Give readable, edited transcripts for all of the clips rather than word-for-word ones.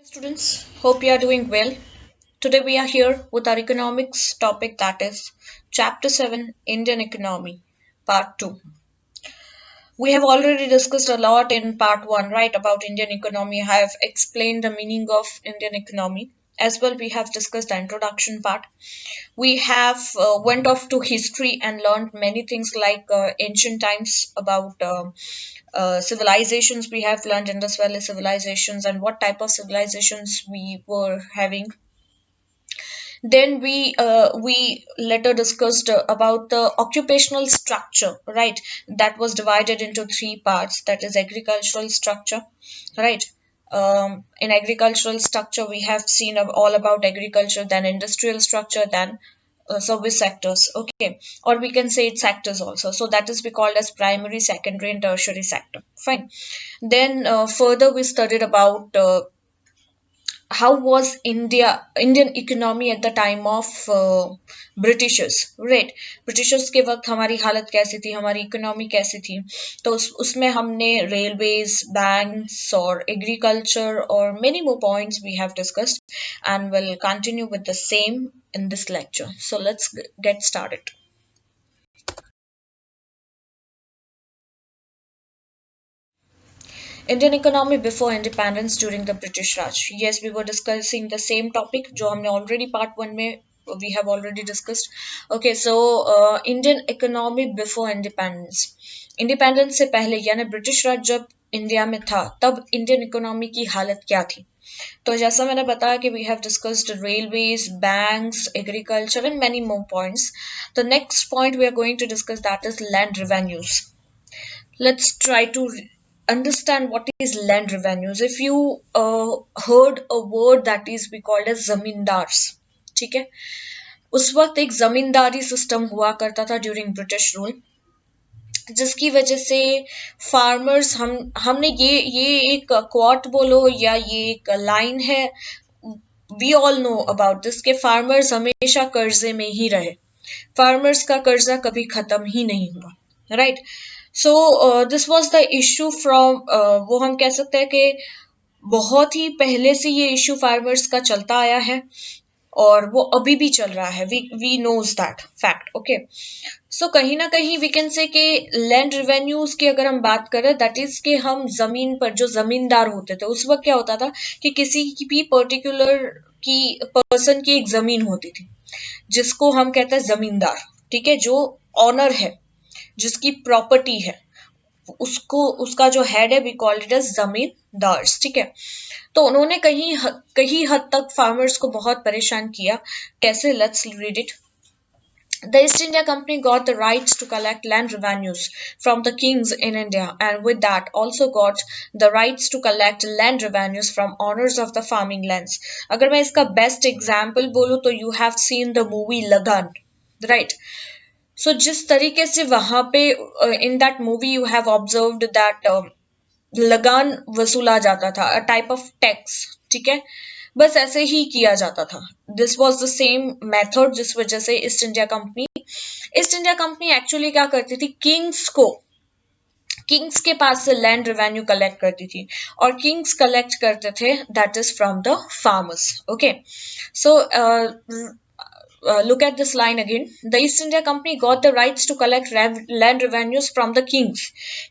Students, hope you are doing well. Today we are here with our economics topic, that is Chapter 7, Indian Economy, Part 2. We have already discussed a lot in Part 1, right, about Indian economy. I have explained the meaning of Indian economy. As well, we have discussed the introduction part. We have went off to history and learned many things like ancient times about civilizations. We have learned Indus Valley civilizations and what type of civilizations we were having. Then we later discussed about the occupational structure, right? That was divided into three parts. That is agricultural structure, right? In agricultural structure, we have seen all about agriculture, then industrial structure, then service sectors, okay, or we can say it's sectors also. So that is we called as primary, secondary, and tertiary sector. Fine. Then further we studied about how was Indian economy at the time of Britishers, right? Britishers के वक्त हमारी हालत कैसी थी, हमारी economy कैसी थी, तो उसमें हमने रेलवेज, बैंक्स और एग्रीकल्चर और many more points we have discussed, and will continue with the same in this lecture. So let's get started. Indian economy before independence during the British Raj. Yes, we were discussing the same topic जो हमने already part one में we have already discussed. Okay, so Indian economy before independence. Independence से पहले यानी British राज जब India में था तब इंडियन इकोनॉमी की हालत क्या थी? तो जैसा मैंने बताया कि we have discussed railways, banks, agriculture and many more points. The next point we are going to discuss, that is land revenues. Let's try to understand what is land revenues. If you heard a word that is we called as zamindars, ठीक है? उस वक्त एक जमींदारी system हुआ करता था during British rule, जिसकी वजह से फार्मर्स हमने ये एक क्वाट बोलो या ये एक लाइन है, we all know about this के फार्मर्स हमेशा कर्जे में ही रहे, फार्मर्स का कर्जा कभी खत्म ही नहीं हुआ, right? So this was the issue from, वो हम कह सकते हैं कि बहुत ही पहले से ये इशू फार्मर्स का चलता आया है और वो अभी भी चल रहा है. We knows that fact, okay. So कहीं ना कहीं वी कैन से कि लैंड रिवेन्यूज की अगर हम बात करें, दैट इज कि हम जमीन पर जो जमींदार होते थे उस वक्त क्या होता था कि किसी की भी पर्टिकुलर की पर्सन की एक जमीन होती थी जिसको हम कहते हैं जमींदार, ठीक है, जो ऑनर है, जिसकी प्रॉपर्टी है, उसको उसका जो हेड है we called it as zamindars, ठीक है. तो उन्होंने कहीं हद तक फार्मर्स को बहुत परेशान किया. कैसे? Let's read it. The East India Company got the rights to collect land revenues from the kings in India, and with that also got the rights to collect land revenues from owners of the farming lands. अगर मैं इसका best example बोलूं तो you have seen the movie Lagan, right? So जिस तरीके से वहां पे in that movie you have observed that लगान वसूला जाता था, अ टाइप ऑफ टैक्स, ठीक है, बस ऐसे ही किया जाता था. This was the same method जिस वजह से ईस्ट इंडिया कंपनी एक्चुअली क्या करती थी, किंग्स के पास से लैंड रेवेन्यू कलेक्ट करती थी और किंग्स कलेक्ट करते थे that is from the farmers, okay. So look at this line again. The East India Company got the rights to collect land revenues from the kings.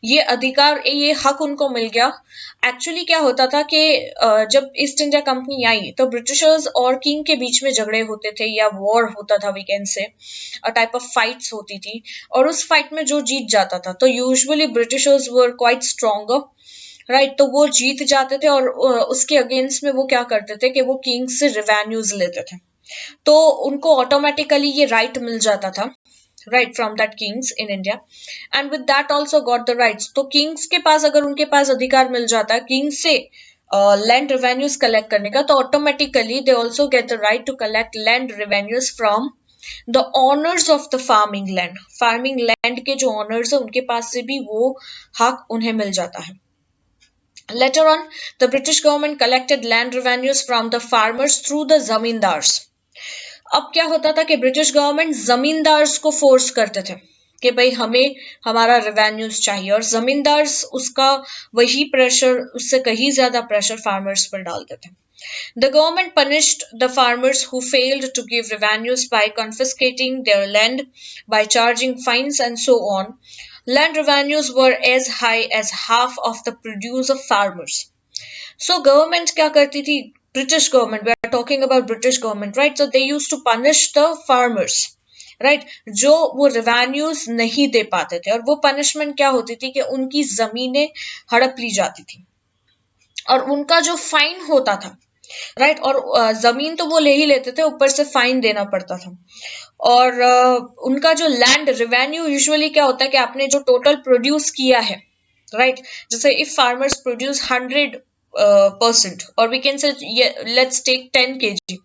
ये अधिकार, ये हक उनको मिल गया. एक्चुअली क्या होता था कि जब ईस्ट इंडिया कंपनी आई तो ब्रिटिशर्स और किंग के बीच में झगड़े होते थे या वॉर होता था, वी कैन से अ टाइप ऑफ फाइट्स होती थी, और उस फाइट में जो जीत जाता था तो usually Britishers were quite stronger, right. तो वो जीत जाते थे और उसके अगेंस्ट में वो क्या करते थे कि वो किंग से रेवेन्यूज लेते थे, तो उनको ऑटोमेटिकली ये राइट मिल जाता था, right, from that kings in India, and with that also got the rights. तो किंग्स के पास अगर उनके पास अधिकार मिल जाता है किंग्स से लैंड रेवेन्यूज कलेक्ट करने का, तो automatically they also get the right to collect land revenues from the owners of the farming land के जो ऑनर्स है उनके पास से भी वो हक उन्हें मिल जाता है. Later on, the British government collected land revenues from the farmers through the zamindars. अब क्या होता था कि ब्रिटिश गवर्नमेंट जमींदार्स को फोर्स करते थे कि भाई हमें हमारा रेवेन्यूज चाहिए, और जमींदार उसका वही प्रेशर, उससे कहीं ज्यादा प्रेशर फार्मर्स पर डालते थे. The government punished the farmers who failed to give revenues by confiscating their land, by charging fines, and so on. Land revenues were as high as half of the produce of farmers. So government क्या करती थी? British government, we are talking about British government, right? So they used to punish the farmers, right? जो वो revenues नहीं दे पाते थे, और वो punishment क्या होती थी कि उनकी जमीनें हड़प ली जाती थी, और उनका जो फाइन होता था, राइट, और जमीन तो वो ले ही लेते थे, ऊपर से फाइन देना पड़ता था. और उनका जो लैंड रेवेन्यू यूजुअली क्या होता है कि आपने जो टोटल प्रोड्यूस किया है, राइट, जैसे इफ फार्मर्स प्रोड्यूस 100%, और we can say let's take 10 kg,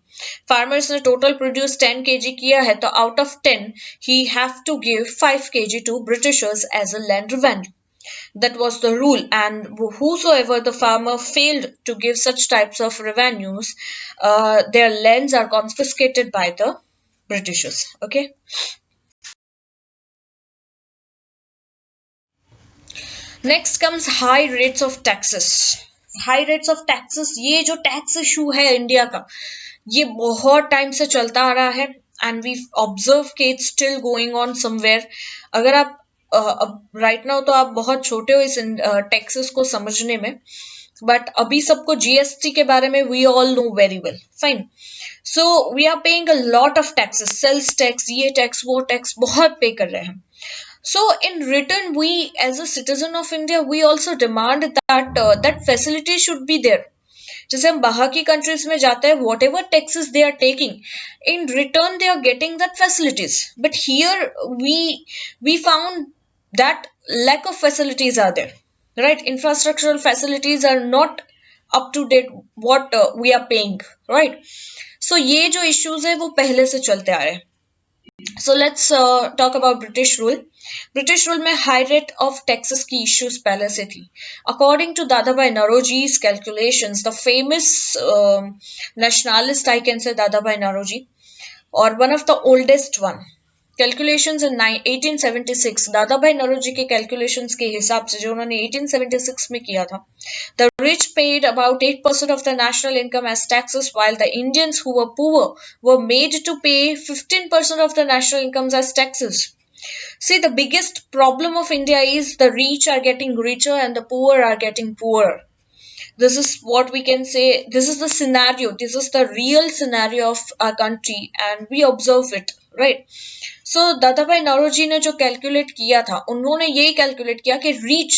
farmers ने टोटल प्रोड्यूस 10 kg किया है, तो out of 10 he have to give 5 kg to Britishers as a land revenue. That was the rule, and whosoever the farmer failed to give such types of revenues, their lands are confiscated by the Britishers. Okay. Next comes high rates of taxes. High rates of taxes, ये जो tax issue है India का, ये बहुत time से चलता आ रहा है, एंड वी ऑब्जर्व के it's still going on somewhere. अगर आप अब राइट नाउ तो आप बहुत छोटे हो इस टैक्सेस को समझने में, बट अभी सबको जीएसटी के बारे में we all know very well, fine. So we are paying a lot of taxes, sales tax, ये टैक्स वो टैक्स बहुत पे कर रहे हैं. So in return, we as a citizen of India, we also demand that that facility should be there. जैसे हम बाहर की कंट्रीज में जाते हैं, whatever taxes they are taking, in return they are getting that facilities. But here we found that lack of facilities are there, right? Infrastructural facilities are not up to date what we are paying, right? So ये जो issues है वो पहले से चलते आ रहे हैं. So let's talk about British rule. British rule में high rate of taxes की issues पहले से थी. According to Dadabhai Naoroji's calculations, the famous nationalist, I can say Dadabhai Naoroji, or one of the oldest one. Calculations in 1876, दादा भाई नौरोजी के calculations के हिसाब से जो उन्होंने 1876 में किया था, the rich paid about 8% of the national income as taxes, while the Indians who were poor were made to pay 15% of the national incomes as taxes. See, the biggest problem of India is the rich are getting richer and the poor are getting poorer. This is what we can say, this is the scenario, this is the real scenario of our country, and we observe it, right? सो दादा भाई नौरोजी ने जो calculate किया था, उन्होंने यही calculate किया कि रीच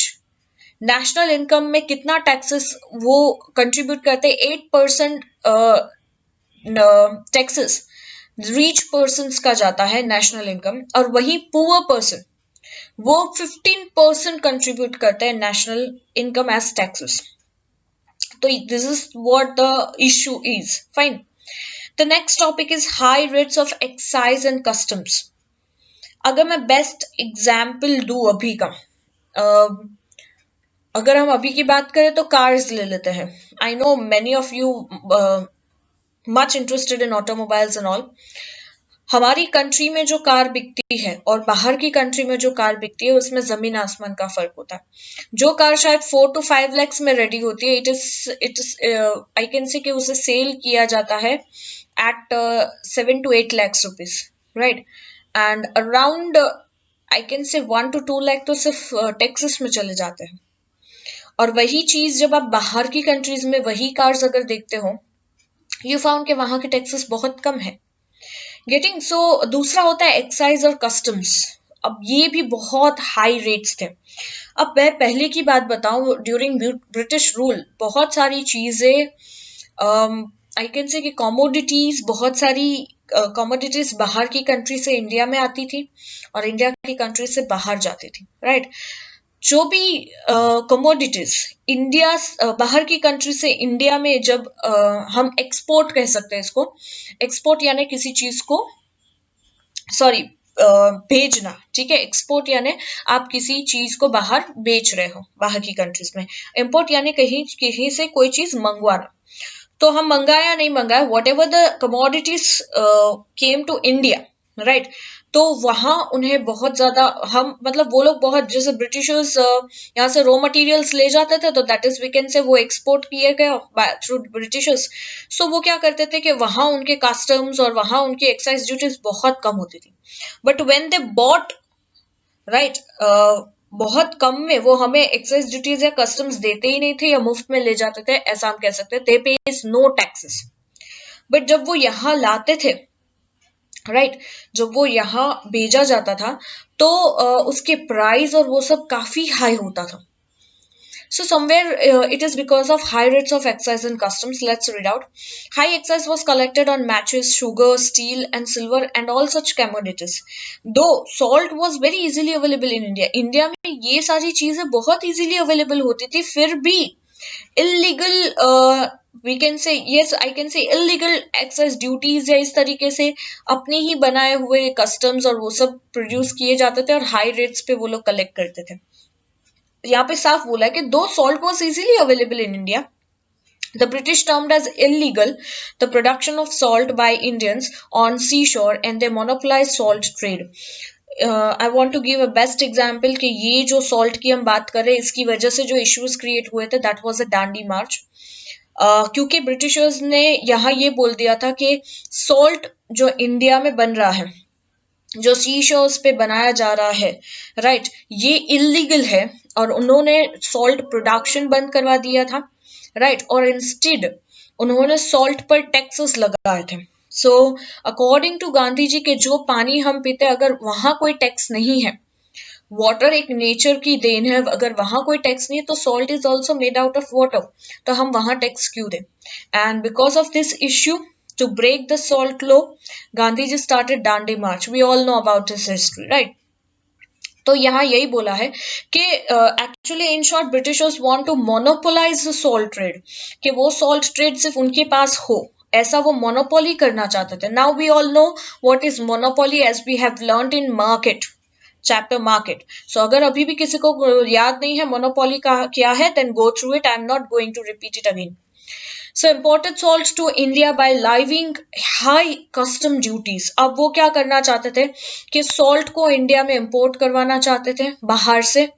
नेशनल इनकम में कितना टैक्सेस वो कंट्रीब्यूट करते हैं. 8% टैक्सेस रीच पर्सन का जाता है नेशनल इनकम, और वही पुअर पर्सन वो 15% कंट्रीब्यूट करते हैं नेशनल इनकम एज टैक्सेस. तो this is what the issue is, fine. The next topic is high rates of excise and customs. अगर मैं बेस्ट एग्जाम्पल दूं अभी का, अगर हम अभी की बात करें तो कार्स ले लेते हैं. I know many of you much interested in automobiles and all. हमारी कंट्री में जो कार बिकती है और बाहर की कंट्री में जो कार बिकती है, उसमें जमीन आसमान का फर्क होता है. जो कार शायद 4 to 5 lakhs में रेडी होती है, इट इज आई कैन से कि उसे सेल किया जाता है at 7 to 8 lakhs rupees, right? And around I can say 1 to 2 lakh तो सिर्फ टैक्सेस में चले जाते हैं. और वही चीज जब आप बाहर की कंट्रीज में वही कार्स अगर देखते हो, यू फाउंड कि वहां के टैक्सेस बहुत कम है. गेटिंग सो दूसरा होता है एक्साइज और कस्टम्स. अब ये भी बहुत हाई रेट्स थे. अब मैं पहले की बात बताऊं, ड्यूरिंग ब्रिटिश रूल बहुत सारी चीजें आई कैन से कि कमोडिटीज, बहुत सारी कमोडिटीज बाहर की कंट्री से इंडिया में आती थी और इंडिया की कंट्री से बाहर जाती थी, राइट? जो भी कमोडिटीज इंडिया बाहर की कंट्री से इंडिया में जब हम एक्सपोर्ट कह सकते हैं इसको, एक्सपोर्ट यानी किसी चीज को सॉरी भेजना, ठीक है? एक्सपोर्ट यानी आप किसी चीज को बाहर बेच रहे हो बाहर की कंट्रीज में. इम्पोर्ट यानी कहीं कहीं से कोई चीज मंगवाना. तो हम मंगाया नहीं मंगाया, whatever the commodities came to India, right? तो वहां उन्हें बहुत ज्यादा हम मतलब वो लोग बहुत जैसे ब्रिटिशर्स यहाँ से रॉ मटेरियल्स ले जाते थे तो दैट इज वी कैन से वो एक्सपोर्ट किए गए थ्रू ब्रिटिशर्स। सो वो क्या करते थे कि वहां उनके कस्टम्स और वहां उनकी एक्साइज ड्यूटीज बहुत कम होती थी। But when they bought right बहुत कम में वो हमें एक्साइज ड्यूटीज या कस्टम्स देते ही नहीं थे या मुफ्त में ले जाते थे, ऐसा हम कह सकते हैं। दे पेज नो टैक्सेस। बट जब वो यहाँ लाते थे राइट जब वो यहाँ भेजा जाता था तो उसके प्राइस और वो सब काफी हाई होता था। So somewhere it is because of high rates of excise and customs. Let's read out. High excise was collected on matches, sugar, steel, and silver, and all such commodities. Though salt was very easily available in India. India में ये सारी चीजें बहुत easily available होती थी, फिर भी illegal we can say yes I can say illegal excise duties या इस तरीके से अपने ही बनाए हुए customs और वो सब प्रोड्यूस किए जाते थे और हाई रेट्स पे वो लोग कलेक्ट करते थे। यहाँ पे साफ बोला है कि दो salt was easily available in India, the British termed as illegal the production of salt by Indians on seashore and they monopolized salt trade. I want to give a best example कि ये जो salt की हम बात कर रहे हैं इसकी वजह से जो issues create हुए थे that was a Dandi March. क्योंकि ब्रिटिशर्स ने यहाँ ये बोल दिया था कि salt जो इंडिया में बन रहा है जो सी शोर्स पे बनाया जा रहा है राइट ये इलीगल है और उन्होंने सॉल्ट प्रोडक्शन बंद करवा दिया था राइट और इंस्टेड उन्होंने सॉल्ट पर टैक्सेस लगाए थे। So according to Gandhi ji के जो पानी हम पीते अगर वहां कोई टैक्स नहीं है, वाटर एक नेचर की देन है, अगर वहां कोई टैक्स नहीं है तो salt is also made out of water, तो हम वहां टैक्स क्यों दें। And because of this issue to break the salt law, Gandhiji started Dandi March. We all know about his history, right? तो यहाँ यही बोला है कि actually in short Britishers want to monopolize the salt trade, कि वो salt trade सिर्फ उनके पास हो, ऐसा वो मोनोपोली करना चाहते थे। Now we all know what is monopoly as we have learned in market chapter market. So अगर अभी भी किसी को याद नहीं है मोनोपोली का क्या है then go through it, I am not going to repeat it again. So imported salts to India by levying high custom duties. अब वो क्या करना चाहते थे कि सॉल्ट को इंडिया में इंपोर्ट करवाना चाहते थे बाहर से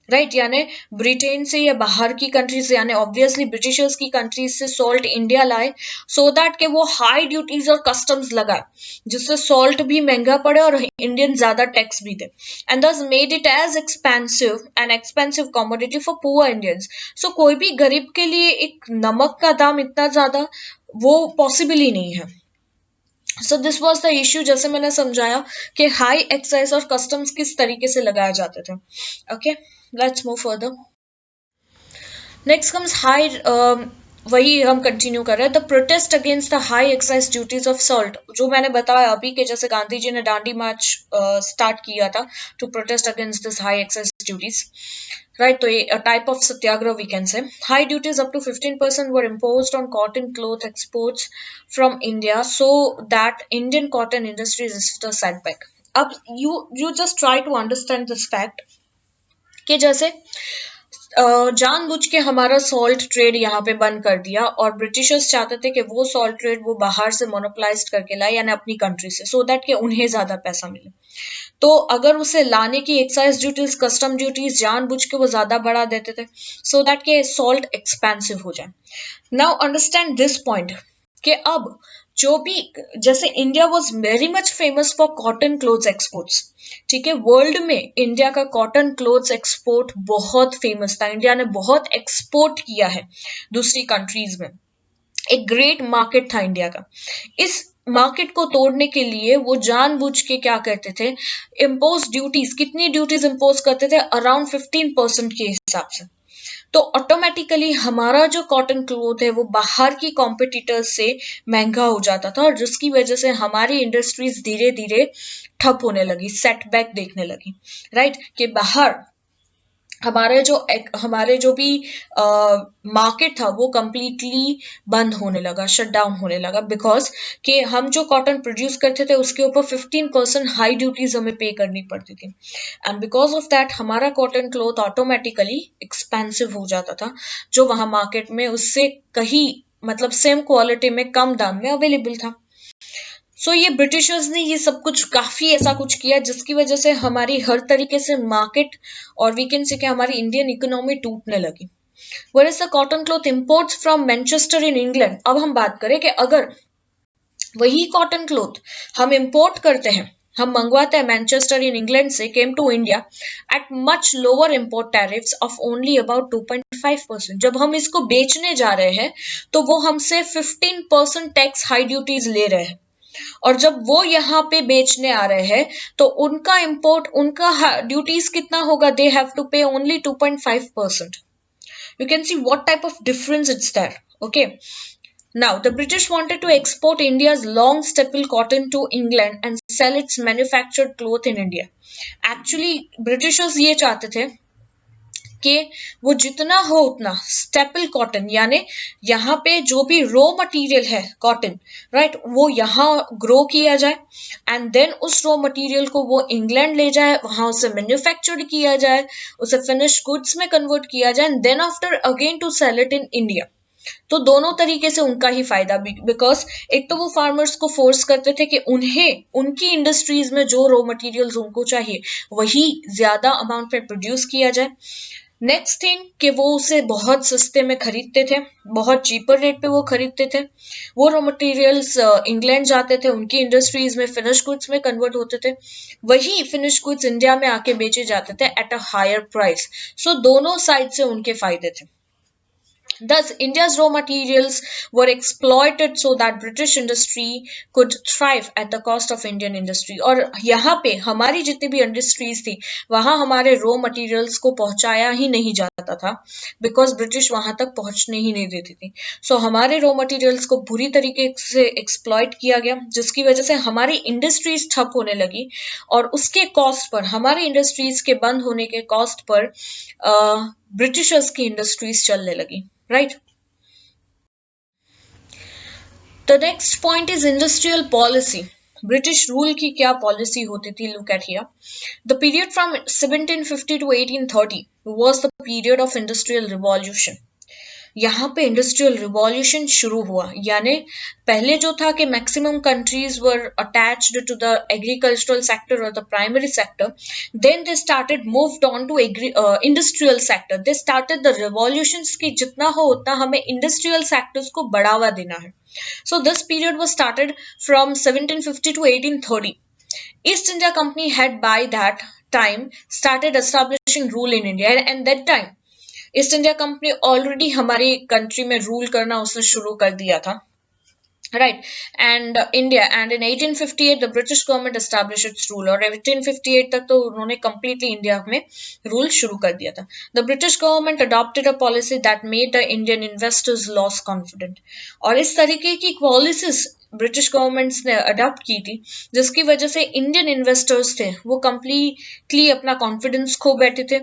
राइट यानी ब्रिटेन से या बाहर की कंट्रीज यानी ऑब्वियसली ब्रिटिशर्स की कंट्रीज से सॉल्ट इंडिया लाए सो दैट के वो हाई ड्यूटीज और कस्टम्स लगाए जिससे सॉल्ट भी महंगा पड़े और इंडियन ज्यादा टैक्स भी दे and this made it as expensive commodity for poor Indians. So कोई भी गरीब के लिए एक नमक का दाम इतना ज्यादा वो पॉसिबल ही नहीं है। So this was the issue, जैसे मैंने समझाया कि हाई एक्साइज और कस्टम्स किस तरीके से लगाए जाते थे। Okay let's move further. Next comes high, वही हम कंटिन्यू कर रहे हैं, the protest against the high excise duties of salt. जो मैंने बताया अभी के जैसे गांधी जी ने डांडी मार्च स्टार्ट किया था to protest against this high excise duties right. तो ये type of satyagraha we can say. High duties up to 15% were imposed on cotton cloth exports from India so that Indian cotton industries is the setback. अब you just try to understand this fact कि जैसे जानबूझ के हमारा salt trade यहाँ पे बंद कर दिया और ब्रिटिशर्स चाहते थे कि वो सॉल्ट ट्रेड वो बाहर से मोनोपोलाइज करके लाए यानी अपनी कंट्री से सो दैट कि उन्हें ज्यादा पैसा मिले। तो अगर उसे लाने की एक्साइज ड्यूटीज कस्टम ड्यूटीज जानबूझ के वो ज्यादा बढ़ा देते थे सो दैट के सॉल्ट एक्सपेंसिव हो जाए। नाउ अंडरस्टैंड दिस पॉइंट कि अब जो भी जैसे India was very much famous for cotton clothes exports, ठीक है, वर्ल्ड में इंडिया का कॉटन क्लोथ्स एक्सपोर्ट बहुत फेमस था, इंडिया ने बहुत एक्सपोर्ट किया है दूसरी कंट्रीज में, एक ग्रेट मार्केट था इंडिया का। इस मार्केट को तोड़ने के लिए वो जानबूझ के क्या करते थे, इम्पोज ड्यूटीज, कितनी ड्यूटीज इम्पोज करते थे, अराउंड 15% के हिसाब से। तो ऑटोमेटिकली हमारा जो कॉटन क्लोथ है वो बाहर की कॉम्पिटिटर्स से महंगा हो जाता था और जिसकी वजह से हमारी इंडस्ट्रीज धीरे धीरे ठप होने लगी, सेटबैक देखने लगी राइट कि बाहर हमारे जो भी मार्केट था वो कंप्लीटली बंद होने लगा, शट डाउन होने लगा, बिकॉज कि हम जो कॉटन प्रोड्यूस करते थे उसके ऊपर 15% हाई ड्यूटीज हमें पे करनी पड़ती थी एंड बिकॉज ऑफ दैट हमारा कॉटन क्लॉथ ऑटोमेटिकली एक्सपेंसिव हो जाता था जो वहां मार्केट में उससे कहीं मतलब सेम क्वालिटी में कम दाम में अवेलेबल था। सो ये ब्रिटिशर्स ने ये सब कुछ काफी ऐसा कुछ किया जिसकी वजह से हमारी हर तरीके से मार्केट और वी कैन से कि हमारी इंडियन इकोनॉमी टूटने लगी। Whereas the cotton cloth imports from Manchester in England, अब हम बात करें कि अगर वही कॉटन क्लोथ हम इंपोर्ट करते हैं, हम मंगवाते हैं मैनचेस्टर इन इंग्लैंड से, came to India at much lower import tariffs of only about 2.5%। जब हम इसको बेचने जा रहे हैं तो वो हमसे 15% टैक्स हाई ड्यूटीज ले रहे हैं, और जब वो यहाँ पे बेचने आ रहे हैं तो उनका इंपोर्ट उनका ड्यूटीज कितना होगा, दे हैव टू पे only 2.5%। You can see what type of difference it's there. Okay, now the British wanted to export India's long staple cotton to England and sell its manufactured cloth in India. Actually Britishers ये चाहते थे कि वो जितना हो उतना staple cotton, यानी यहाँ पे जो भी रॉ मटेरियल है कॉटन, राइट, वो यहाँ ग्रो किया जाए एंड देन उस रॉ मटेरियल को वो इंग्लैंड ले जाए, वहां उसे मैन्युफैक्चर्ड किया जाए, उसे फिनिश गुड्स में कन्वर्ट किया जाए and then after again to sell it in India. तो दोनों तरीके से उनका ही फायदा, बिकॉज एक तो वो फार्मर्स को फोर्स करते थे कि उन्हें उनकी इंडस्ट्रीज में जो रॉ मटेरियल्स उनको चाहिए वही ज्यादा अमाउंट में प्रोड्यूस किया जाए। नेक्स्ट थिंग कि वो उसे बहुत सस्ते में खरीदते थे, बहुत चीपर रेट पे वो खरीदते थे। वो रॉ मटेरियल्स इंग्लैंड जाते थे, उनकी इंडस्ट्रीज में फिनिश गुड्स में कन्वर्ट होते थे, वही फिनिश गुड्स इंडिया में आके बेचे जाते थे एट अ हायर प्राइस। सो दोनों साइड से उनके फायदे थे। Thus, India's raw materials were exploited so that British industry could thrive at the cost of Indian industry. और यहाँ पे हमारी जितनी भी इंडस्ट्रीज थी वहां हमारे रॉ मटेरियल्स को पहुंचाया ही नहीं जाता था, बिकॉज ब्रिटिश वहां तक पहुंचने ही नहीं देती थी। सो हमारे रॉ मटेरियल्स को बुरी तरीके से एक्सप्लॉइट किया गया, जिसकी वजह से हमारी इंडस्ट्रीज ठप होने लगी और उसके कॉस्ट पर, हमारी इंडस्ट्रीज के बंद होने के कॉस्ट पर ब्रिटिशर्स की इंडस्ट्रीज चलने लगी, right. The next point is industrial policy. British rule की क्या पॉलिसी होती थी, look at here. The period from 1750 to 1830 was the period of industrial revolution. यहाँ पे इंडस्ट्रियल रिवॉल्यूशन शुरू हुआ, यानी पहले जो था कि maximum countries were attached to the agricultural sector और the primary sector, then they started moved on to industrial sector. They started the revolutions की जितना हो उतना हमें इंडस्ट्रियल सेक्टर्स को बढ़ावा देना है। So this period was started from 1750 to 1830. East India Company had by that time started establishing rule in India, and that time east India company already हमारी कंट्री में रूल करना उसने शुरू कर दिया था, right. And India and in 1858 the British government establish it's rule, और 1858 तक तो उन्होंने कंप्लीटली इंडिया में रूल शुरू कर दिया था। The British government adopted a policy that made the Indian investors loss confident, और इस तरीके की पॉलिसीज ब्रिटिश गवर्नमेंट्स ने अडॉप्ट की थी जिसकी वजह से इंडियन इन्वेस्टर्स थे वो कंप्लीटली अपना कॉन्फिडेंस खो बैठे थे।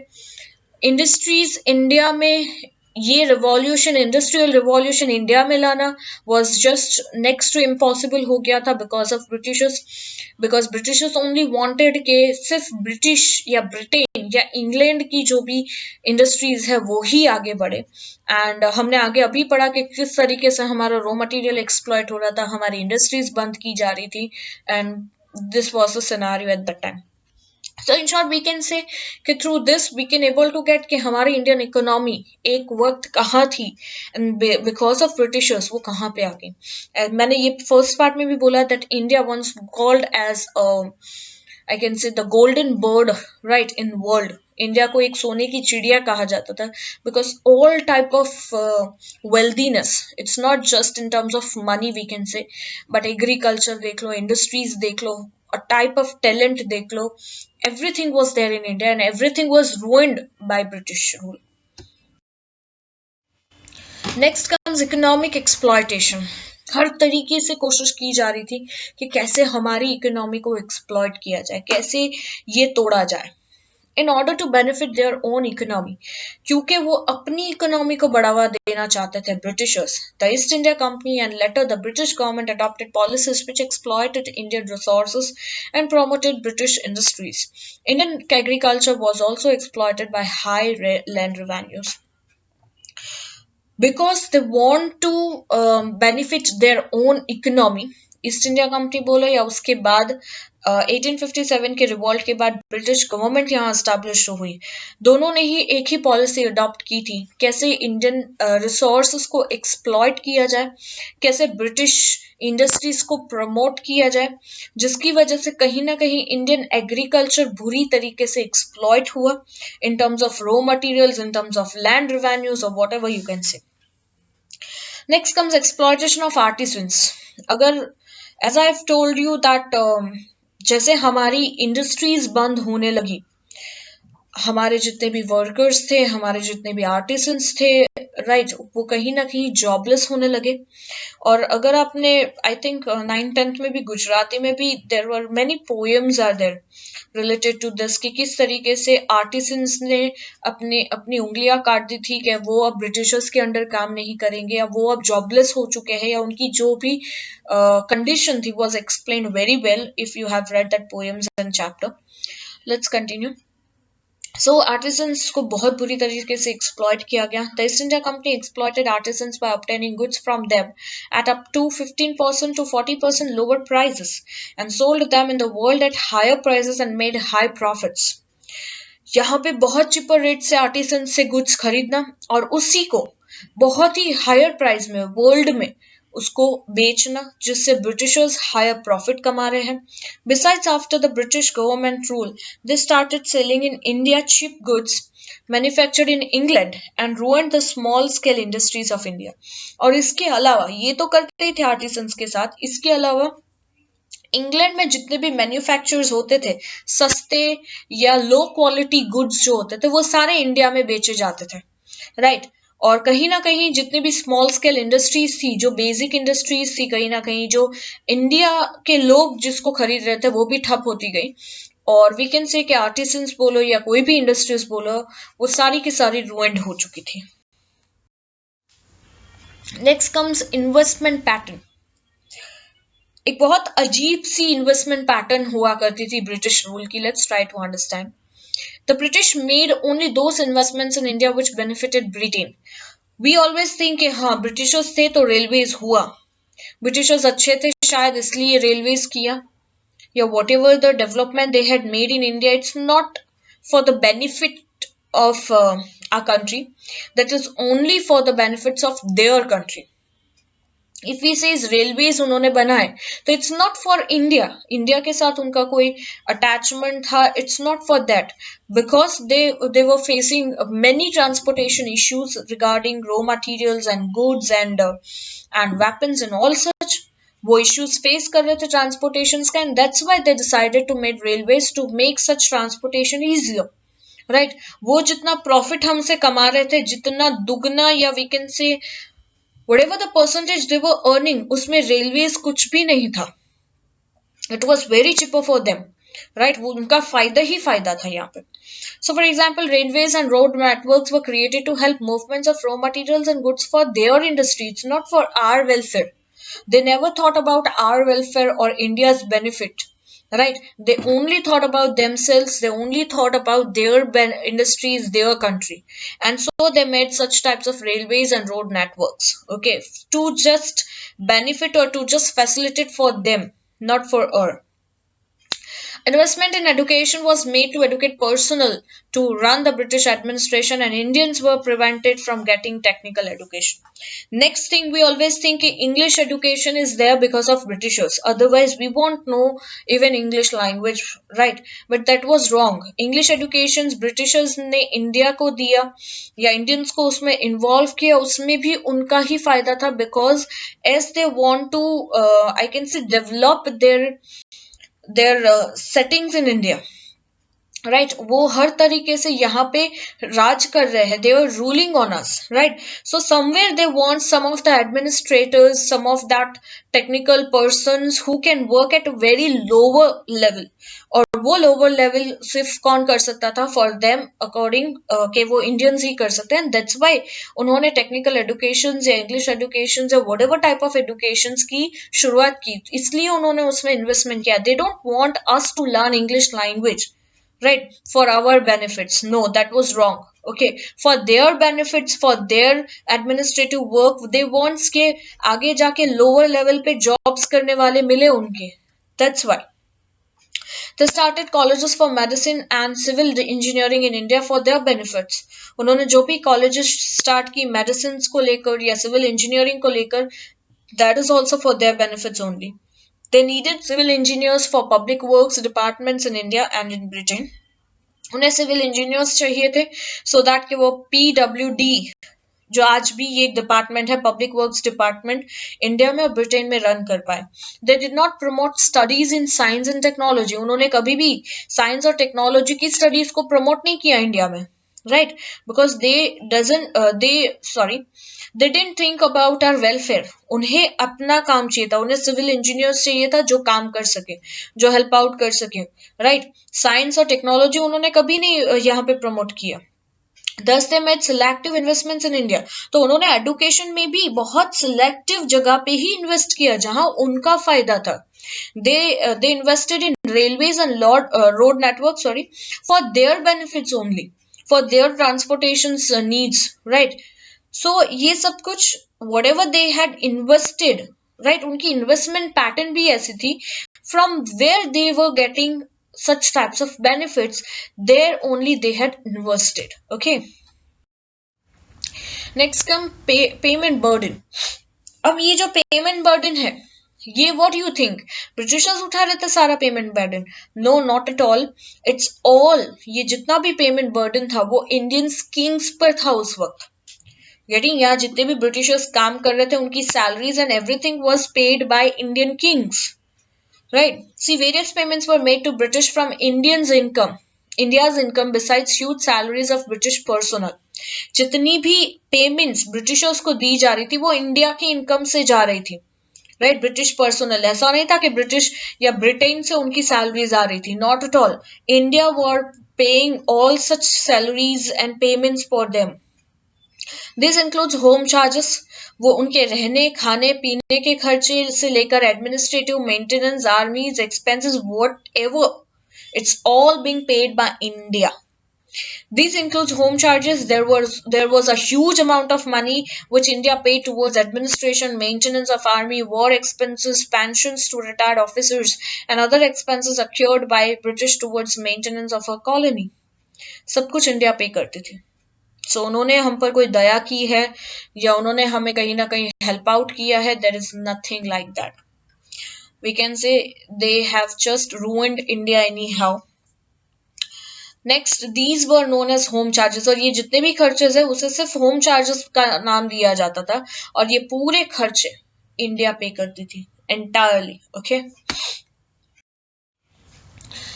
इंडस्ट्रीज इंडिया में, ये रिवॉल्यूशन, इंडस्ट्रियल रिवॉल्यूशन इंडिया में लाना was just next to impossible हो गया था because of Britishers. Because Britishers only wanted के सिर्फ ब्रिटिश या ब्रिटेन या इंग्लैंड की जो भी इंडस्ट्रीज है वो ही आगे बढ़े। एंड हमने आगे अभी पढ़ा कि किस तरीके से हमारा रॉ मटेरियल एक्सप्लॉइट हो रहा था, हमारी इंडस्ट्रीज बंद की जा रही थी, and this was the scenario at the time. So in short we can say कि through this we can able to get कि हमारी इंडियन इकोनॉमी एक वक्त कहाँ थी and because of Britishers वो कहाँ पे आ गई। मैंने ये फर्स्ट पार्ट में भी बोला that India once called as I can say the golden bird right in world। India को एक सोने की चिड़िया कहा जाता था because all type of wealthiness, it's not just in terms of money we can say, but agriculture देख लो, industries देख लो, a type of talent देख लो, everything was there in India and everything was ruined by British rule. Next comes economic exploitation. हर तरीके से कोशिश की जा रही थी कि कैसे हमारी इकोनॉमी को एक्सप्लॉइट किया जाए, कैसे ये तोड़ा जाए in order to benefit their own economy, क्योंकि वो अपनी इकोनॉमी को बढ़ावा देना चाहते थे Britishers. The East India Company and later the British government adopted policies which exploited Indian resources and promoted British industries. Indian agriculture was also exploited by high land revenues. Because they want to benefit their own economy, east India company बोलो या उसके बाद 1857 के revolt के बाद British government यहाँ establish हुई, दोनों ने ही एक ही पॉलिसी अडॉप्ट की थी, कैसे इंडियन रिसोर्सेज को एक्सप्लॉइट किया जाए, कैसे ब्रिटिश इंडस्ट्रीज को प्रमोट किया जाए, जिसकी वजह से कहीं ना कहीं इंडियन एग्रीकल्चर बुरी तरीके से एक्सप्लॉइट हुआ in terms of raw materials, in terms of land revenues, or whatever you can say. Next comes exploitation of artisans. अगर as I've told you that जैसे हमारी इंडस्ट्रीज बंद होने लगी, हमारे जितने भी वर्कर्स थे, हमारे जितने भी आर्टिसंस थे, राइट, वो कहीं ना कहीं जॉबलेस होने लगे। और अगर आपने आई थिंक 9th-10th में भी गुजराती में भी there were many poems are there related to this कि किस तरीके से आर्टिसंस ने अपनी उंगलियां काट दी थी कि वो अब ब्रिटिशर्स के अंडर काम नहीं करेंगे, या वो अब जॉबलेस हो चुके हैं, या उनकी जो भी कंडीशन थी was explained very well if you have read that poems and chapter. Let's continue. So artisans को बहुत बुरी तरीके से exploit किया गया. The East India Company exploited artisans by obtaining goods from them at up to 15% to 40% lower prices and sold them in the world at higher prices and made high profits. यहाँ पे बहुत cheaper rate से artisans से goods खरीदना और उसी को बहुत ही higher price में world में उसको बेचना, जिससे ब्रिटिशर्स हायर प्रॉफिट कमा रहे हैं। Besides, after the British government rule, they started selling in India cheap goods manufactured in England and ruined the small scale industries of India. और इसके अलावा ये तो करते ही थे आर्टिसंस के साथ, इसके अलावा इंग्लैंड में जितने भी मैन्युफैक्चरर्स होते थे सस्ते या लो क्वालिटी गुड्स जो होते थे वो सारे इंडिया में बेचे जाते थे, राइट। और कहीं ना कहीं जितनी भी स्मॉल स्केल इंडस्ट्रीज थी, जो बेसिक इंडस्ट्रीज थी, कहीं ना कहीं जो इंडिया के लोग जिसको खरीद रहे थे वो भी ठप होती गई। और वी कैन से कि आर्टिसंस बोलो या कोई भी इंडस्ट्रीज बोलो, वो सारी की सारी रुइंड हो चुकी थी। Next comes investment pattern. एक बहुत अजीब सी इन्वेस्टमेंट पैटर्न हुआ करती थी ब्रिटिश रूल की। Let's try to understand. The British made only those investments in India which benefited Britain. We always think कि हाँ ब्रिटिशर्स थे तो रेलवेज हुआ, ब्रिटिशर्स अच्छे थे शायद इसलिए रेलवेज किया, या whatever the development they had made in India, it's not for the benefit of our country, that is only for the benefits of their country. If we says railways उन्होंने बनाए तो it's not for India, India के साथ उनका कोई attachment था, it's not for that, because they were facing many transportation issues regarding raw materials and goods and weapons and all such. वो issues face कर रहे थे ट्रांसपोर्टेशन का, and that's why they decided to make railways to make such transportation easier, right. वो जितना profit हमसे कमा रहे थे, जितना दुगना या we can say whatever the percentage they were earning, उसमें रेलवेज कुछ भी नहीं था। It was very cheaper for them, right? वो उनका फायदा ही फायदा था यहाँ पे। So for example, railways and road networks were created to help movements of raw materials and goods for their industry. It's not for our welfare. They never thought about our welfare or India's benefit, right? They only thought about themselves, they only thought about their industries, their country, and so they made such types of railways and road networks, okay, to just benefit or to just facilitate for them, not for our. Investment in education was made to educate personnel to run the British administration, and Indians were prevented from getting technical education. Next thing, we always think English education is there because of Britishers. Otherwise, we won't know even English language, right? But that was wrong. English education Britishers ने India को दिया या Indians को उसमें involve किया, उसमें भी उनका ही फायदा था, because as they want to I can say develop their settings in India, right, वो हर तरीके से यहाँ पे राज कर रहे हैं, they are ruling on us, right. So somewhere they want some of the administrators, some of that technical persons who can work at a very lower level, और वो लोअर लेवल सिर्फ कौन कर सकता था फॉर देम अकॉर्डिंग के वो Indians ही कर सकते हैं। दैट्स वाई उन्होंने टेक्निकल एजुकेशन या इंग्लिश एजुकेशन या व्हाटएवर टाइप ऑफ एजुकेशन की शुरुआत की, इसलिए उन्होंने उसमें इन्वेस्टमेंट किया। They don't want us to learn English language, right, for our benefits. No, that was wrong. okay, for their benefits, for their administrative work, they wants के आगे जाके lower level पे jobs करने वाले मिले उनके. That's why they started colleges for medicine and civil engineering in India for their benefits. उन्होंने जो भी colleges start की medicines को लेकर या civil engineering को लेकर, that is also for their benefits only. They needed civil engineers for public works departments in India and in Britain. उन्हें सिविल इंजीनियर्स चाहिए थे सो दैट कि वो PWD, जो आज भी ये एक डिपार्टमेंट है, पब्लिक वर्क्स डिपार्टमेंट, इंडिया में और ब्रिटेन में रन कर पाए. They did not promote studies in science and technology. उन्होंने कभी भी साइंस और टेक्नोलॉजी की स्टडीज को प्रमोट नहीं किया इंडिया में, right, because they didn't think about our welfare. उन्हें अपना काम चाहिए था, उन्हें सिविल इंजीनियर्स चाहिए था जो काम कर सके, जो हेल्प आउट कर सके, राइट. साइंस और टेक्नोलॉजी उन्होंने कभी नहीं यहाँ पे प्रमोट किया. Thus they made selective investments in India. तो उन्होंने एडुकेशन में भी बहुत सिलेक्टिव जगह पे ही इन्वेस्ट किया जहां उनका फायदा था. They invested in railways and road network, sorry, for their benefits only, for their transportation needs, right. So ये सब कुछ whatever they had invested, right, उनकी investment pattern भी ऐसी थी, from where they were getting such types of benefits, there only they had invested. Okay, next come payment burden. अब ये जो payment burden है, ये what you think ब्रिटिशर्स उठा रहे थे सारा payment burden? No, not at all. It's all, ये जितना भी पेमेंट बर्डन था वो इंडियन किंग्स पर था उस वक्त. गेटिंग, यहाँ जितने भी ब्रिटिशर्स काम कर रहे थे उनकी salaries and everything was paid by Indian Kings. Right. See, various payments were made to British from India's income besides huge salaries of British personnel. जितनी भी पेमेंट्स ब्रिटिशर्स को दी जा रही थी वो इंडिया की इनकम से जा रही थी, राइट. ब्रिटिश पर्सनल, ऐसा नहीं था कि ब्रिटिश या ब्रिटेन से उनकी सैलरीज आ रही थी, not at all. India were paying all such salaries and payments for them. This includes home charges, वो उनके रहने खाने पीने के खर्चे से लेकर administrative maintenance, आर्मीज expenses, whatever, it's all being paid by India. This includes home charges. There was a huge amount of money which India paid towards administration, maintenance of army, war expenses, pensions to retired officers, and other expenses accrued by British towards maintenance of a colony. सब कुछ India पे करती थी. सो उन्होंने हम पर कोई दया की है या उन्होंने हमें कहीं ना कहीं हेल्प आउट किया है? There is nothing like that. We can say they have just ruined India anyhow. Next, these were known as home charges. और ये जितने भी खर्चेस है उसे सिर्फ होम चार्जेस का नाम दिया जाता था और ये पूरे खर्चे इंडिया पे करती थी entirely. Okay,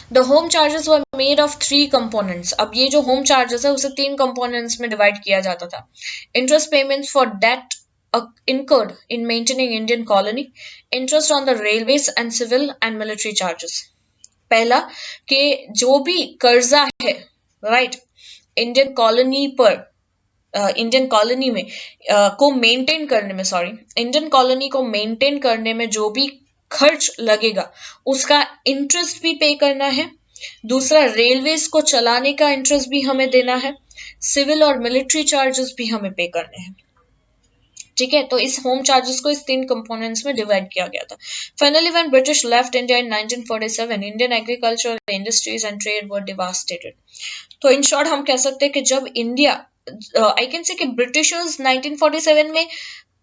The home charges were made of 3 components. अब ये जो home charges है उसे 3 components में divide किया जाता था. Interest payments for debt incurred in maintaining Indian colony, interest on the railways, and civil and military charges. पहला कि जो भी कर्जा है, right, इंडियन कॉलोनी पर, इंडियन कॉलोनी में को मेंटेन करने में, सॉरी, इंडियन कॉलोनी को मेंटेन करने में जो भी खर्च लगेगा उसका इंटरेस्ट भी पे करना है. दूसरा, रेलवेज को चलाने का इंटरेस्ट भी हमें देना है. सिविल और मिलिट्री चार्जेस भी हमें पे करने हैं. ठीक है, तो इस होम चार्जेस को इस 3 कंपोनेंट्स में डिवाइड किया गया था. Finally when British left India in 1947, Indian agriculture industries and trade were devastated. तो इन शॉर्ट हम कह सकते हैं कि जब इंडिया, आई कैन से कि ब्रिटिशर्स 1947 में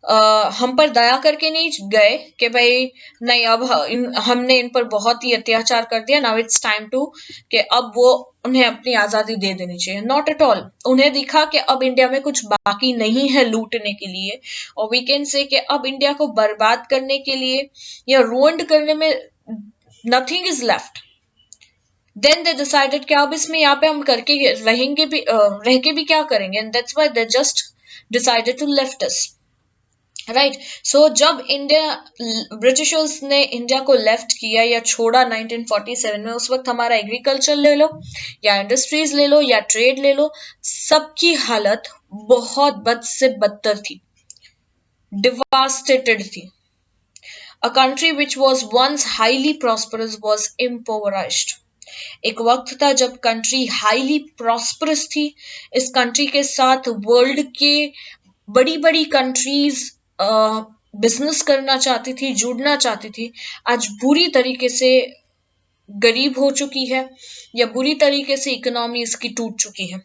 हम पर दया करके नहीं गए कि भाई नहीं अब हमने इन पर बहुत ही अत्याचार कर दिया, नाउ इट्स टाइम टू कि अब वो उन्हें अपनी आजादी दे देनी चाहिए. Not at all. उन्हें दिखा कि अब इंडिया में कुछ बाकी नहीं है लूटने के लिए, और वी कैन से कि अब इंडिया को बर्बाद करने के लिए या रूइंड करने में nothing is left. Then they decided कि अब इसमें यहाँ पे हम करके रहेंगे भी, रह के भी क्या करेंगे, and that's why they just decided to left us. Right. So जब इंडिया, ब्रिटिशर्स ने इंडिया को लेफ्ट किया या छोड़ा 1947 में, उस वक्त हमारा एग्रीकल्चर ले लो या इंडस्ट्रीज ले लो या ट्रेड ले लो, सबकी हालत बहुत बद से बदतर थी, डिवास्टेटेड थी. A country which was once highly prosperous was impoverished. एक वक्त था जब कंट्री हाईली प्रॉस्परस थी। इस कंट्री के साथ वर्ल्ड के बड़ी बड़ी कंट्रीज बिजनेस करना चाहती थी, जुड़ना चाहती थी। आज बुरी तरीके से गरीब हो चुकी है, या बुरी तरीके से इकोनॉमी इसकी टूट चुकी है।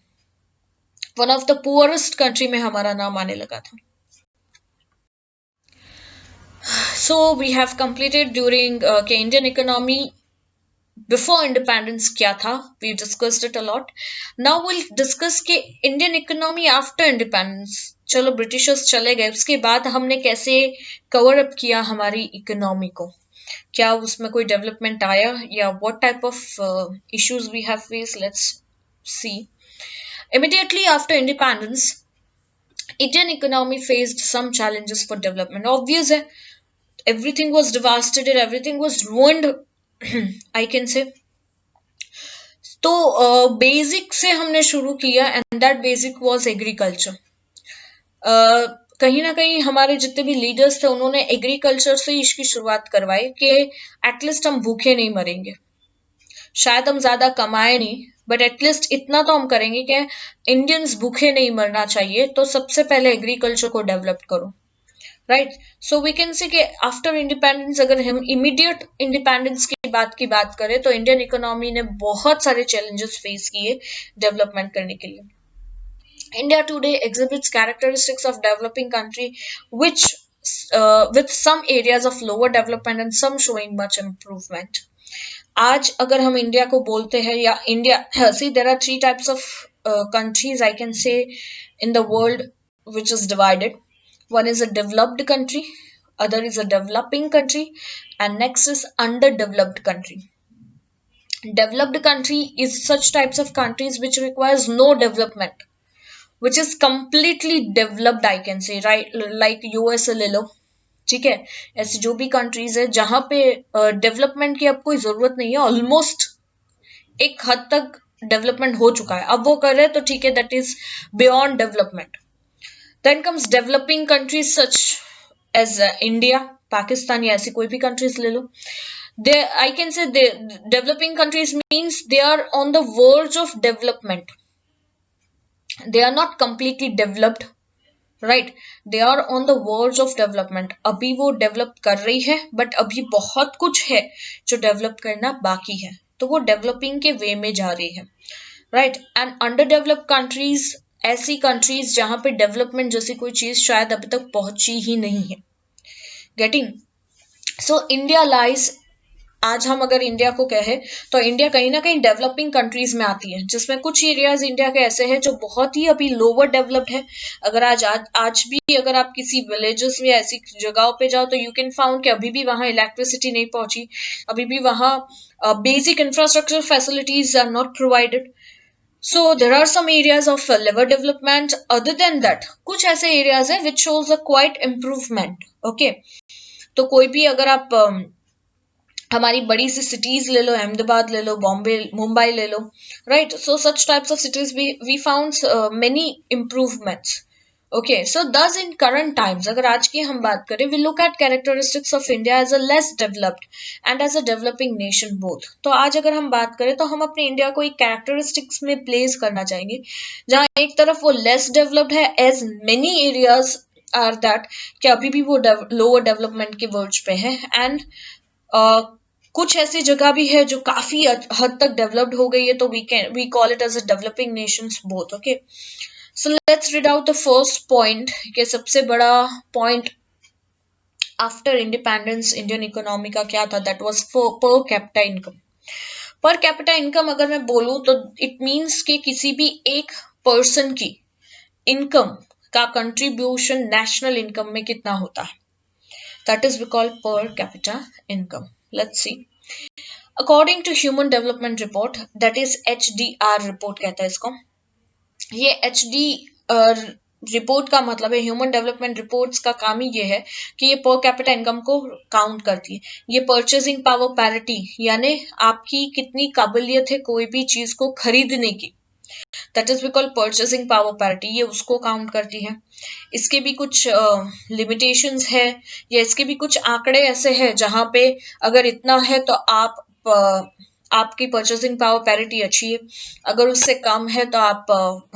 One of the poorest country में हमारा नाम आने लगा था। So we have completed during Indian economy before independence क्या था. We discussed it a lot. Now we'll discuss कि Indian economy after independence. चलो ब्रिटिशर्स चले गए, उसके बाद हमने कैसे कवर अप किया हमारी इकोनॉमी को, क्या उसमें कोई डेवलपमेंट आया, या what type of issues we have face. Let's see. Immediately after independence, Indian economy faced some challenges for development. Obvious है, everything was devastated, everything was ruined, I can say. तो basic से हमने शुरू किया, and that basic was agriculture. कहीं ना कहीं हमारे जितने भी लीडर्स थे उन्होंने एग्रीकल्चर से इसकी शुरुआत करवाई कि एटलीस्ट हम भूखे नहीं मरेंगे. शायद हम ज्यादा कमाए नहीं, बट एटलीस्ट इतना तो हम करेंगे कि इंडियंस भूखे नहीं मरना चाहिए, तो सबसे पहले एग्रीकल्चर को डेवलप करो. राइट. सो वी कैन से कि आफ्टर इंडिपेंडेंस, अगर हम इमीडिएट इंडिपेंडेंस की बात करें, तो इंडियन इकोनॉमी ने बहुत सारे चैलेंजेस फेस किए डेवलपमेंट करने के लिए. India today exhibits characteristics of developing country, which with some areas of lower development and some showing much improvement. आज अगर हम इंडिया को बोलते हैं, या India, see there are three types of countries I can say in the world which is divided. One is a developed country, other is a developing country, and next is underdeveloped country. Developed country is such types of countries which requires no development, which is completely developed, I can say, right? Like US ले लो, ठीक है. ऐसी जो भी countries है जहां पे development की अब कोई जरूरत नहीं है, ऑलमोस्ट एक हद तक डेवलपमेंट हो चुका है, अब वो कर रहे हैं तो ठीक है, that is beyond development. Then comes developing countries such as India, Pakistan, या ऐसी कोई भी countries ले लो. I can say developing countries means they are on the verge of development. They are not completely developed, right? They are on the verge of development. अभी वो develop कर रही है, but अभी बहुत कुछ है जो develop करना बाकी है, तो वो developing के way में जा रही है, right? And underdeveloped countries, ऐसी कंट्रीज जहां पे डेवलपमेंट जैसी कोई चीज शायद अभी तक पहुंची ही नहीं है. गेटिंग. सो इंडिया लाइज, आज हम अगर इंडिया को कहे तो इंडिया कहीं ना कहीं डेवलपिंग कंट्रीज में आती है, जिसमें कुछ एरियाज इंडिया के ऐसे हैं जो बहुत ही अभी लोअर डेवलप्ड है. अगर आज भी अगर आप किसी विलेजेस में ऐसी जगहों पे जाओ, तो यू कैन फाउंड कि अभी भी वहां इलेक्ट्रिसिटी नहीं पहुंची, अभी भी वहां basic infrastructure facilities are not provided. So there are some areas of lower development. Other than that, कुछ ऐसे areas हैं which shows a quite improvement. Okay. तो कोई भी अगर आप हमारी बड़ी सी cities ले लो, अहमदाबाद ले लो, बॉम्बे, मुंबई ले लो, right? So such types of cities we found many improvements. Okay, so thus in current times, अगर आज की हम बात करें, we look at characteristics of India as a less developed and as a developing nation both. तो आज अगर हम बात करें तो हम अपने इंडिया को एक characteristics में प्लेस करना चाहेंगे, जहाँ एक तरफ वो less developed है, as many areas are that कि अभी भी वो lower development के वर्ज पे है, and कुछ ऐसी जगह भी है जो काफी हद तक डेवलप्ड हो गई है, तो we call it as a developing nations both. Okay. So let's read out the first point कि सबसे बड़ा point after independence Indian economy का क्या था, that was for per capita income. Per capita income अगर मैं बोलूँ तो it means कि किसी भी एक person की income का contribution national income में कितना होता है, that is we call per capita income. Let's see. According to Human Development Report, that is HDR report कहता है इसको. ये HD रिपोर्ट का मतलब है, ह्यूमन डेवलपमेंट रिपोर्ट्स का काम ही ये है कि ये पर कैपिटा इनकम को काउंट करती है. ये परचेजिंग पावर पैरिटी, यानी आपकी कितनी काबिलियत है कोई भी चीज को खरीदने की, that is we call purchasing power parity, ये उसको काउंट करती है. इसके भी कुछ लिमिटेशंस है, या इसके भी कुछ आंकड़े ऐसे हैं जहां पे अगर इतना है तो आप आपकी परचेसिंग पावर पैरिटी अच्छी है, अगर उससे कम है तो आप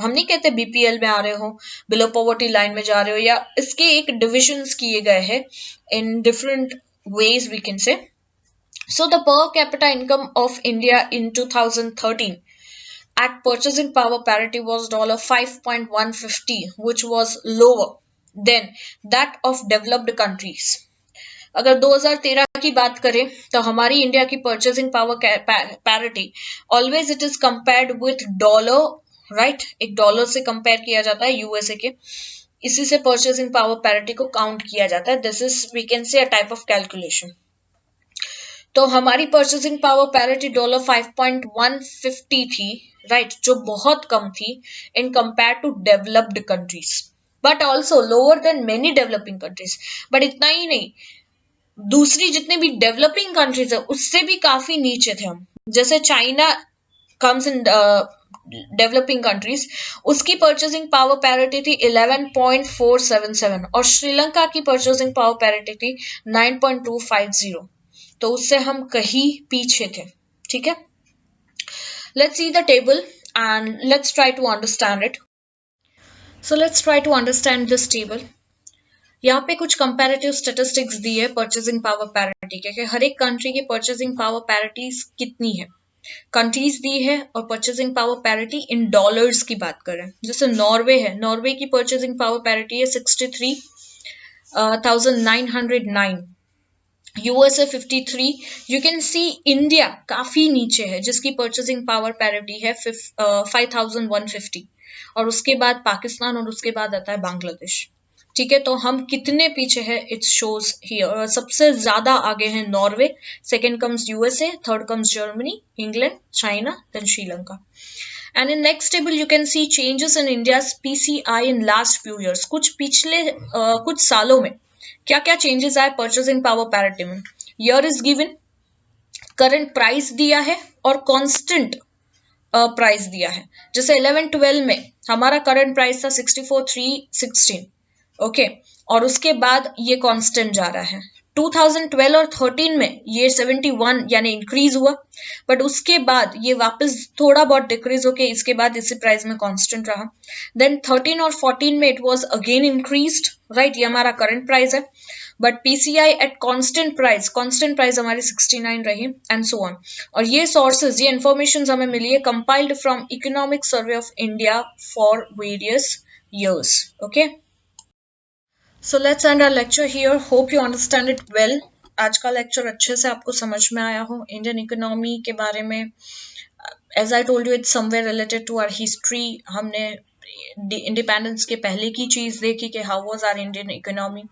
हम नहीं कहते बीपीएल में आ रहे हो, बिलो पॉवर्टी लाइन में जा रहे हो, या इसके एक डिविजन्स किए गए हैं in different ways we can say. So the per capita income of India in 2013 at purchasing power parity was $5.150, which was lower than that of developed countries. अगर 2013 की बात करें तो हमारी इंडिया की purchasing power parity always it is compared with dollar, right, एक dollar से compare किया जाता है यूएसए के, इसी से परचेसिंग पावर पैरिटी को काउंट किया जाता है. दिस इज वी कैन से अ टाइप ऑफ कैलकुलेशन. तो हमारी परचेसिंग पावर पैरिटी $5.150 थी, राइट, जो बहुत कम थी in compare to developed countries, but also lower than many developing countries. But इतना ही नहीं, दूसरी जितनी भी डेवलपिंग कंट्रीज है उससे भी काफी नीचे थे हम. जैसे China comes in developing countries, उसकी परचेसिंग पावर पैरिटी थी 11.477 और श्रीलंका की परचेसिंग पावर पैरिटी थी 9.250. तो उससे हम कहीं पीछे थे. ठीक है, let's see the table and let's try to understand it. So let's try to understand this table. यहाँ पे कुछ कंपैरेटिव स्टैटिस्टिक्स दी है परचेसिंग पावर पैरिटी के, कि हर एक कंट्री की परचेसिंग पावर पैरिटीज कितनी है, कंट्रीज दी है, और purchasing power parity in dollars की बात करें. जैसे नॉर्वे है, नॉर्वे की परचेसिंग पावर पैरिटी है 63,909, USA 53. You can C India काफी नीचे है जिसकी परचेसिंग पावर पैरिटी है 5,150, और उसके बाद पाकिस्तान और उसके बाद आता है बांग्लादेश. ठीक है, तो हम कितने पीछे हैं इट शोज हियर. सबसे ज्यादा आगे है Norway, second comes USA, third comes Germany, England, China, then Sri Lanka. And in next table you can see changes in India's PCI in last few years. कुछ पिछले कुछ सालों में क्या क्या चेंजेस आए परचेसिंग पावर पैरिटी में. Year is given, current price दिया है और कांस्टेंट प्राइस दिया है. जैसे 11-12 में हमारा करंट प्राइस था 64,316, ओके, और उसके बाद ये कांस्टेंट जा रहा है. 2012 और 13 में ये 71 यानी इंक्रीज हुआ, बट उसके बाद ये वापस थोड़ा बहुत डिक्रीज होके इसके बाद इसी प्राइस में कांस्टेंट रहा. देन 13 और 14 में it was again increased, right, ये हमारा करंट प्राइस है, but PCI at constant price हमारी 69 रही, एंड सो ऑन. और ये सोर्सेज, ये इंफॉर्मेशन हमें मिली है compiled from economic survey of India for various years. Okay, so let's end our lecture here. Hope you understand it well. आज का lecture अच्छे से आपको समझ में आया हो इंडियन इकोनॉमी के बारे में. As I told you it's somewhere related to our history. हमने इंडिपेंडेंस के पहले की चीज देखी कि how was our Indian economy,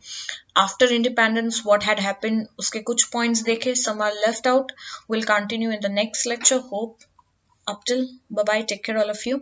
after independence what had happened, उसके कुछ पॉइंट्स देखे, some are left out. Will continue in the next lecture. Hope up till bye bye, take care all of you.